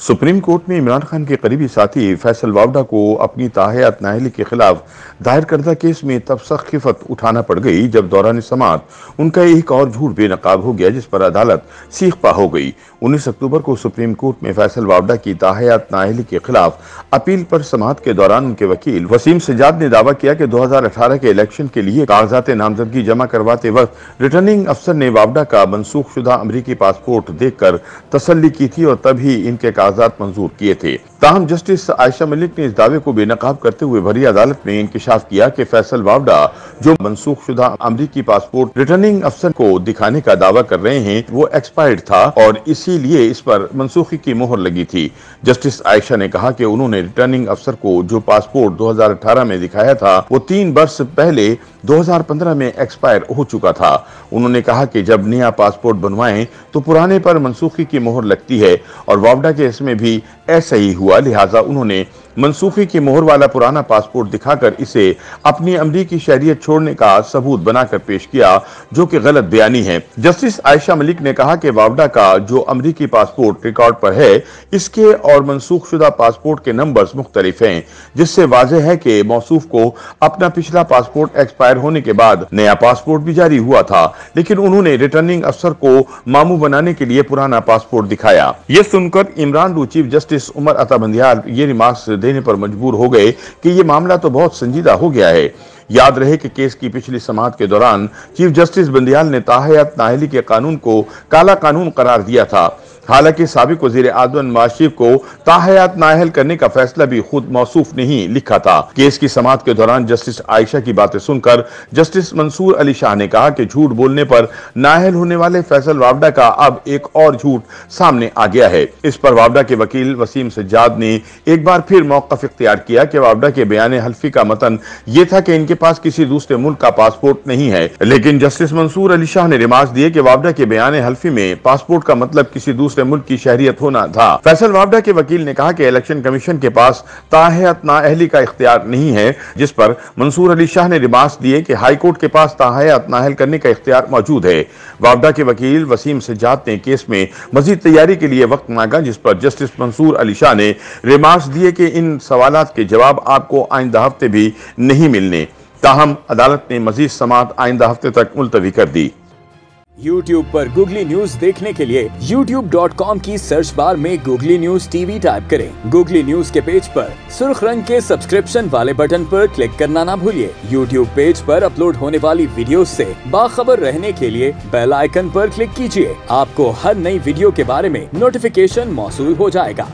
Supreme court में इमरान खान के करीबी साथी फैसल वावडा को अपनी ताहयात नाअहली के खिलाफ दायर करदा केस में तब सख्त खिफत उठाना पड़ गई जब दौरान समाअत उनका एक और झूठ बेनकाब हो गया, जिस पर अदालत सीख पा हो गई। 19 अक्टूबर को सुप्रीम कोर्ट में फैसल वावडा की ताहयात नाअहली के खिलाफ अपील पर समाअत के दौरान उनके वकील वसीम सज्जाद ने दावा किया कि 2018 के इलेक्शन के लिए कागजात नामजदगी जमा करवाते वक्त रिटर्निंग अफसर ने वावडा का मनसूख शुदा अमरीकी पासपोर्ट देखकर तसल्ली की थी और तभी इनके कागजात मंजूर किए थे। ताहम जस्टिस आयशा मलिक ने इस दावे को बेनकाब करते हुए भरी अदालत में इंकिशाफ किया कि फैसल वावडा जो मनसूख शुदा अमरीकी पासपोर्ट रिटर्निंग अफसर को दिखाने का दावा कर रहे हैं वो एक्सपायर्ड था और इसीलिए इस पर मनसूखी की मोहर लगी थी। जस्टिस आयशा ने कहा कि उन्होंने रिटर्निंग अफसर को जो पासपोर्ट 2018 में दिखाया था वो 3 वर्ष पहले 2015 में एक्सपायर हो चुका था। उन्होंने कहा कि जब नया पासपोर्ट बनवाएं तो पुराने पर मनसूखी की मोहर लगती है और वावडा के इसमें भी ऐसा ही हुआ, लिहाजा उन्होंने मनसूखी की मोहर वाला पुराना पासपोर्ट दिखाकर इसे अपनी अमरीकी शहरियत छोड़ने का सबूत बनाकर पेश किया, जो कि गलत बयानी है। जस्टिस आयशा मलिक ने कहा कि वावडा का जो अमरीकी पासपोर्ट रिकॉर्ड पर है इसके और मनसूख शुदा पासपोर्ट के नंबर्स मुख्तलिफ हैं, जिससे वाज़ेह है कि मौसूफ को अपना पिछला पासपोर्ट एक्सपायर होने के बाद नया पासपोर्ट भी जारी हुआ था, लेकिन उन्होंने रिटर्निंग अफसर को मामू बनाने के लिए पुराना पासपोर्ट दिखाया। यह सुनकर इमरान लू चीफ जस्टिस उमर अता बंदियाल ये रिमार्क्स देने पर मजबूर हो गए कि यह मामला तो बहुत संजीदा हो गया है। याद रहे कि केस की पिछली समाअत के दौरान चीफ जस्टिस बंदियाल ने ताहयात नाअहली के कानून को काला कानून करार दिया था। हालांकि साबिक वजीर आज़म नवाज शरीफ को ताहयात नाअहल करने का फैसला भी खुद मौसूफ ने ही लिखा था। केस की समाअत के दौरान जस्टिस आयशा की बातें सुनकर जस्टिस मंसूर अली शाह ने कहा कि झूठ बोलने पर नाअहल होने वाले फैसल वावडा का अब एक और झूठ सामने आ गया है। इस पर वावडा के वकील वसीम सज्जाद ने एक बार फिर मौक़िफ़ इख्तियार किया कि वावडा के बयान हल्फी का मतन ये था कि इनके पास किसी दूसरे मुल्क का पासपोर्ट नहीं है, लेकिन जस्टिस मंसूर अली शाह ने रिमार्क्स दिए कि वावडा के बयान हल्फी में पासपोर्ट का मतलब किसी दूसरे मुल्क की शहरियत होना था। फैसल वावडा के वकील ने कहा कि इलेक्शन कमीशन के पास ताहयात नाअहली का इख्तियार नहीं है, जिस पर मंसूर अली शाह ने रिमार्क्स दिए कि हाई कोर्ट के पास ताहयात नाअहल करने का इख्तियार मौजूद है। वावडा के वकील वसीम सज्जाद ने केस में मजीद तैयारी के लिए वक्त मांगा, जिस पर जस्टिस मंसूर अली शाह ने रिमार्क्स दिए कि इन सवालात के जवाब आपको आइंदा हफ्ते भी नहीं मिलने। ताहम अदालत ने मजीद समाअत आइंदा हफ्ते तक मुलतवी कर दी। YouTube पर गूगली न्यूज देखने के लिए youtube.com की सर्च बार में गूगली न्यूज टीवी टाइप करें। गूगली न्यूज के पेज पर सुर्ख रंग के सब्सक्रिप्शन वाले बटन पर क्लिक करना ना भूलिए। YouTube पेज पर अपलोड होने वाली वीडियोस से बाखबर रहने के लिए बेल आइकन पर क्लिक कीजिए। आपको हर नई वीडियो के बारे में नोटिफिकेशन मौसूल हो जाएगा।